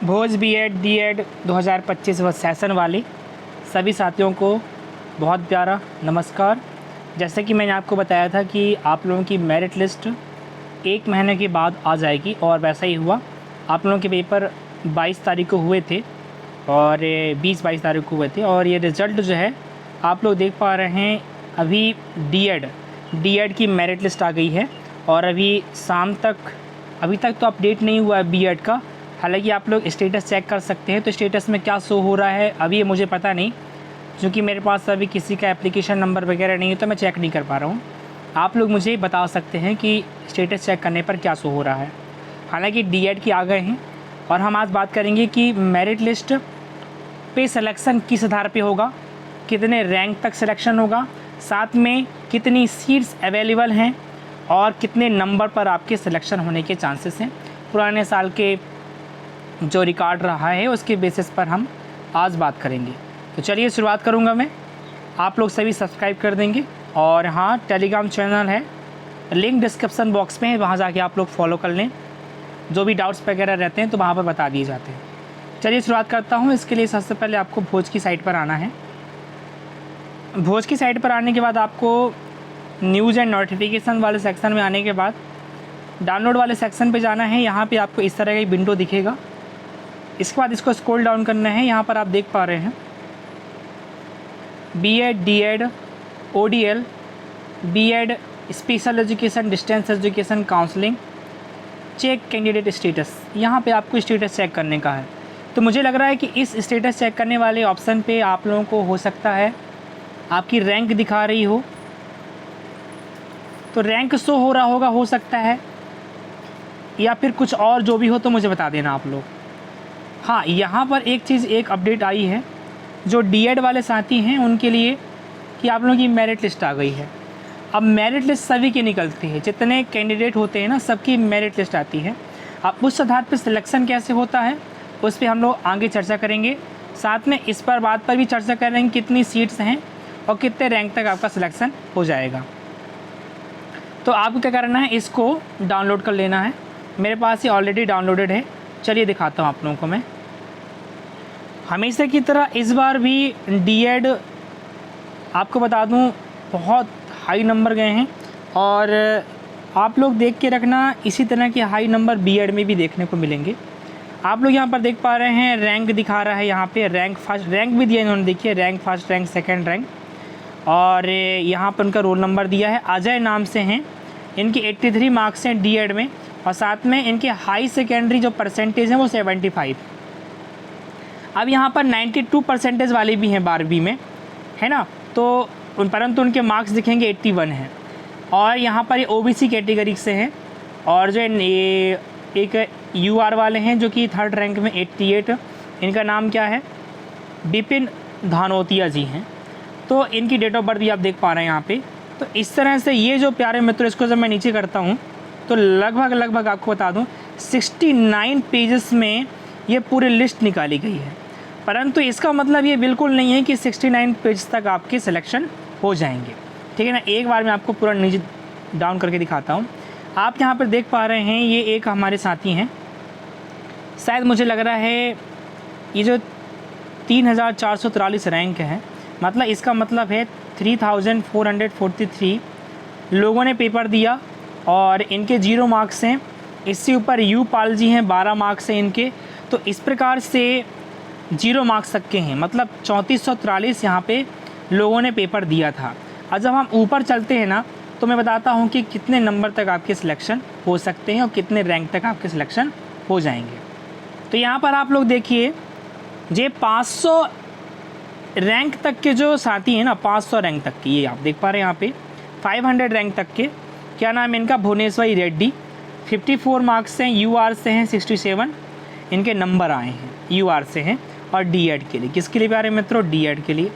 भोज BEd DEd 2025 व session वाले सभी साथियों को बहुत प्यारा नमस्कार। जैसे कि मैंने आपको बताया था कि आप लोगों की मेरिट लिस्ट 1 महीने के बाद आ जाएगी और वैसा ही हुआ। आप लोगों के पेपर 22 तारीख को हुए थे और 20-22 तारीख को हुए थे और ये रिज़ल्ट जो है आप लोग देख पा रहे हैं। अभी डीएड की मेरिट लिस्ट आ गई है और अभी शाम तक अभी तक तो अपडेट नहीं हुआ है बीएड का। हालांकि आप लोग स्टेटस चेक कर सकते हैं, तो स्टेटस में क्या शो हो रहा है अभी ये मुझे पता नहीं, क्योंकि मेरे पास अभी किसी का एप्लीकेशन नंबर वगैरह नहीं है, तो मैं चेक नहीं कर पा रहा हूँ। आप लोग मुझे बता सकते हैं कि स्टेटस चेक करने पर क्या शो हो रहा है। हालांकि डीएड की आ गए हैं और हम आज बात करेंगे कि मेरिट लिस्ट पे सिलेक्शन किस आधार पे होगा, कितने रैंक तक सिलेक्शन होगा, साथ में कितनी सीट्स अवेलेबल हैं और कितने नंबर पर आपके सिलेक्शन होने के चांसेस हैं। पुराने साल के जो रिकॉर्ड रहा है उसके बेसिस पर हम आज बात करेंगे। तो चलिए शुरुआत करूंगा मैं। आप लोग सभी सब्सक्राइब कर देंगे और हाँ, टेलीग्राम चैनल है, लिंक डिस्क्रिप्शन बॉक्स में है, वहाँ जाके आप लोग फॉलो कर लें। जो भी डाउट्स वगैरह रहते हैं तो वहाँ पर बता दिए जाते हैं। चलिए शुरुआत करता हूँ। इसके लिए सबसे पहले आपको भोज की साइट पर आना है। भोज की साइट पर आने के बाद आपको न्यूज़ एंड नोटिफिकेशन वाले सेक्शन में आने के बाद डाउनलोड वाले सेक्शन पे जाना है। यहाँ पे आपको इस तरह का विंडो दिखेगा। इसके बाद इसको स्क्रॉल डाउन करना है। यहाँ पर आप देख पा रहे हैं BEd DEd ODL BEd special education distance education counselling check candidate status. यहाँ पे आपको स्टेटस चेक करने का है। तो मुझे लग रहा है कि इस स्टेटस चेक करने वाले ऑप्शन पे आप लोगों को हो सकता है आपकी रैंक दिखा रही हो, तो रैंक शो हो रहा होगा, हो सकता है, या फिर कुछ और जो भी हो तो मुझे बता देना आप लोग। हाँ, यहाँ पर एक अपडेट आई है जो डीएड वाले साथी हैं उनके लिए, कि आप लोगों की मेरिट लिस्ट आ गई है। अब मेरिट लिस्ट सभी की निकलती है, जितने कैंडिडेट होते हैं ना, सबकी मेरिट लिस्ट आती है। अब उस आधार पर सिलेक्शन कैसे होता है उस पर हम लोग आगे चर्चा करेंगे। साथ में इस पर बात पर भी चर्चा करेंगे कितनी सीट्स हैं और कितने रैंक तक आपका सिलेक्शन हो जाएगा। तो आपको क्या करना है, इसको डाउनलोड कर लेना है। मेरे पास ये ऑलरेडी डाउनलोडेड है। चलिए दिखाता हूँ आप लोगों को मैं। हमेशा की तरह इस बार भी डीएड आपको बता दूँ बहुत हाई नंबर गए हैं और आप लोग देख के रखना, इसी तरह के हाई नंबर बीएड में भी देखने को मिलेंगे। आप लोग यहाँ पर देख पा रहे हैं रैंक दिखा रहा है, यहाँ पे रैंक फर्स्ट रैंक भी दिया इन्होंने, देखिए rank first rank second rank, और यहाँ पर उनका रोल नंबर दिया है। अजय नाम से हैं, इनके 83 मार्क्स हैं डीएड में और साथ में इनके हाई सेकेंडरी जो परसेंटेज है वो 75। अब यहाँ पर 92% वाले भी हैं 12वीं में, है ना, तो परंतु उनके मार्क्स दिखेंगे 81 हैं। और यहाँ पर ये ओबीसी कैटेगरी से हैं और जो ये एक यूआर वाले हैं जो कि 3rd रैंक में 88। इनका नाम क्या है, विपिन धानोतिया जी हैं। तो इनकी डेट ऑफ बर्थ भी आप देख पा रहे हैं यहाँ पे। तो इस तरह से ये जो प्यारे मित्रों, इसको जब मैं नीचे करता हूँ तो लगभग आपको बता दूँ 69 पेजेस में ये पूरी लिस्ट निकाली गई है। परंतु इसका मतलब ये बिल्कुल नहीं है कि 69 पेज तक आपके सिलेक्शन हो जाएंगे, ठीक है ना। एक बार मैं आपको पूरा नीचे डाउन करके दिखाता हूँ। आप यहाँ पर देख पा रहे हैं ये एक हमारे साथी हैं, शायद मुझे लग रहा है ये जो 3443 रैंक है, मतलब इसका मतलब है 3443 लोगों ने पेपर दिया और इनके 0 मार्क्स हैं। इससे ऊपर यू पाल जी हैं, 12 मार्क्स हैं इनके। तो इस प्रकार से 0 मार्क्स तक के हैं, मतलब 3443 यहाँ पे लोगों ने पेपर दिया था। और जब हम ऊपर चलते हैं ना, तो मैं बताता हूँ कि कितने नंबर तक आपके सिलेक्शन हो सकते हैं और कितने रैंक तक आपके सिलेक्शन हो जाएंगे। तो यहाँ पर आप लोग देखिए, ये 500 रैंक तक के जो साथी हैं ना, 500 रैंक तक के, ये आप देख पा रहे हैं यहाँ पे 500 रैंक तक के, क्या नाम है इनका, भुवनेश्वरी रेड्डी, 54 मार्क्स से हैं, यूआर से हैं 67 इनके नंबर आए हैं, यूआर से हैं। और डीएड के लिए, किसके लिए प्यारे मित्रों, डीएड के लिए।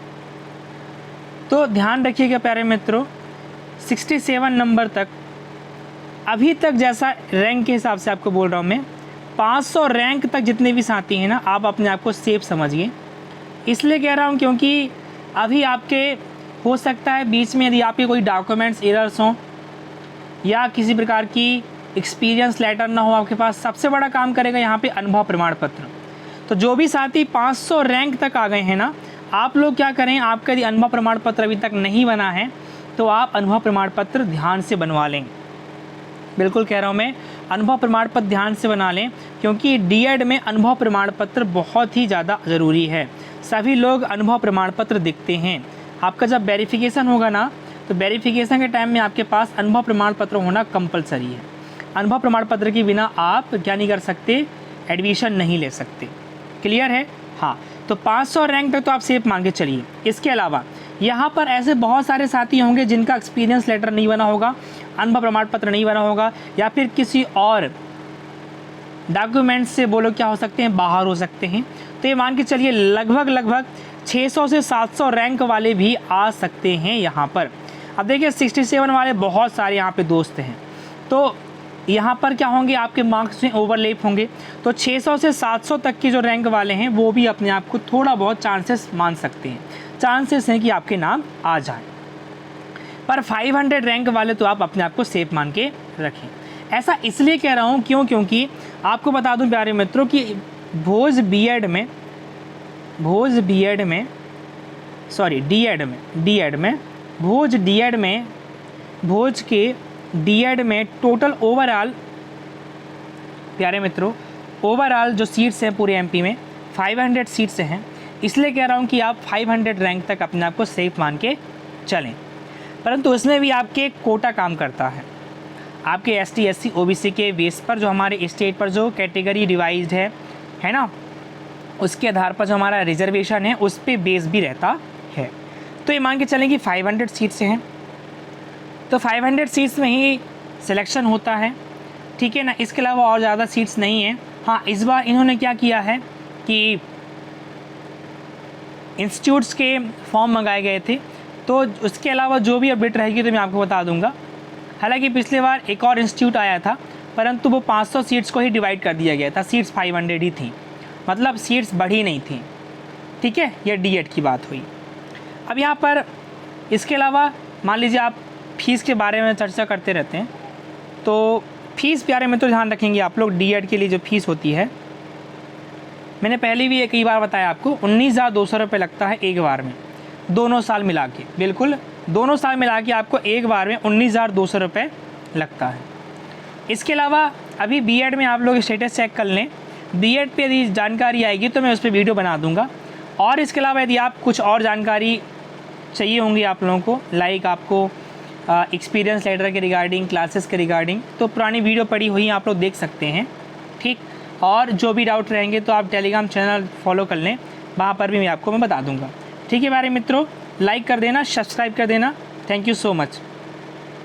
तो ध्यान रखिएगा प्यारे मित्रों, 67 नंबर तक अभी तक, जैसा रैंक के हिसाब से आपको बोल रहा हूँ मैं, 500 रैंक तक जितने भी साथी हैं ना, आप अपने आप को सेफ समझिए। इसलिए कह रहा हूँ क्योंकि अभी आपके हो सकता है बीच में यदि आपके कोई डॉक्यूमेंट्स एरर्स हों या किसी प्रकार की एक्सपीरियंस लेटर ना हो आपके पास, सबसे बड़ा काम करेगा यहाँ पे अनुभव प्रमाण पत्र। तो जो भी साथी 500 रैंक तक आ गए हैं ना, आप लोग क्या करें, आपका यदि अनुभव प्रमाण पत्र अभी तक नहीं बना है तो आप अनुभव प्रमाण पत्र ध्यान से बनवा लें। बिल्कुल कह रहा हूँ मैं, अनुभव प्रमाण पत्र ध्यान से बना लें, क्योंकि डीएड में अनुभव प्रमाण पत्र बहुत ही ज़्यादा ज़रूरी है। सभी लोग अनुभव प्रमाण पत्र दिखते हैं। आपका जब वेरिफिकेशन होगा ना, तो वेरिफिकेशन के टाइम में आपके पास अनुभव प्रमाण पत्र होना कंपलसरी है। अनुभव प्रमाण पत्र के बिना आप क्या नहीं कर सकते, एडमिशन नहीं ले सकते। क्लियर है? हाँ, तो 500 रैंक तक तो आप सेफ मान के चलिए। इसके अलावा यहाँ पर ऐसे बहुत सारे साथी होंगे जिनका एक्सपीरियंस लेटर नहीं बना होगा, अनुभव प्रमाण पत्र नहीं बना होगा, या फिर किसी और डॉक्यूमेंट्स से बोलो क्या हो सकते हैं, बाहर हो सकते हैं। तो ये मान के चलिए लगभग 600 से 700 रैंक वाले भी आ सकते हैं यहाँ पर। अब देखिए 67 वाले बहुत सारे यहाँ पे दोस्त हैं, तो यहाँ पर क्या होंगे, आपके मार्क्स में ओवरलैप होंगे। तो 600 से 700 तक के जो रैंक वाले हैं वो भी अपने आप को थोड़ा बहुत चांसेस मान सकते हैं, चांसेस हैं कि आपके नाम आ जाए। पर 500 रैंक वाले तो आप अपने आप को सेफ मान के रखें। ऐसा इसलिए कह रहा हूँ क्योंकि आपको बता दूँ प्यारे मित्रों कि भोज डीएड में टोटल ओवरऑल जो सीट्स हैं पूरे एमपी में 500 सीट्स हैं। इसलिए कह रहा हूँ कि आप 500 रैंक तक अपने आप को सेफ मान के चलें। परंतु इसमें भी आपके कोटा काम करता है, आपके एसटी एससी ओबीसी के बेस पर जो हमारे स्टेट पर जो कैटेगरी डिवाइज्ड है ना, उसके आधार पर जो हमारा रिजर्वेशन है उस पर बेस भी रहता है। तो ये मान के चलें कि 500 सीट्स हैं, तो 500 सीट्स में ही सिलेक्शन होता है, ठीक है ना। इसके अलावा और ज़्यादा सीट्स नहीं हैं। हाँ, इस बार इन्होंने क्या किया है कि इंस्टीट्यूट्स के फॉर्म मंगाए गए थे, तो उसके अलावा जो भी अपडेट रहेगी तो मैं आपको बता दूंगा। हालांकि पिछले बार एक और इंस्टीट्यूट आया था, परंतु वो 500 सीट्स को ही डिवाइड कर दिया गया था, सीट्स 500 ही थी, मतलब सीट्स बढ़ी नहीं थी, ठीक है। ये डीएड की बात हुई। अब यहाँ पर इसके अलावा मान लीजिए आप फीस के बारे में चर्चा करते रहते हैं, तो फीस प्यारे में तो ध्यान रखेंगे आप लोग। डीएड के लिए जो फीस होती है, मैंने पहले भी कई बार बताया आपको, 19,200 रुपये लगता है एक बार में, दोनों साल मिला के। बिल्कुल दोनों साल मिला के आपको एक बार में 19,200 रुपये लगता है। इसके अलावा अभी बीएड में आप लोग स्टेटस चेक कर लें, बीएड पे यदि जानकारी आएगी तो मैं उस पर वीडियो बना दूंगा। और इसके अलावा यदि आप कुछ और जानकारी चाहिए होंगी आप लोगों को, लाइक आपको एक्सपीरियंस लेटर के रिगार्डिंग, क्लासेस के रिगार्डिंग, तो पुरानी वीडियो पड़ी हुई आप लोग देख सकते हैं, ठीक। और जो भी डाउट रहेंगे तो आप टेलीग्राम चैनल फॉलो कर लें, वहाँ पर भी मैं बता दूँगा, ठीक है। प्यारे मित्रों, लाइक कर देना, सब्सक्राइब कर देना। Thank you so much.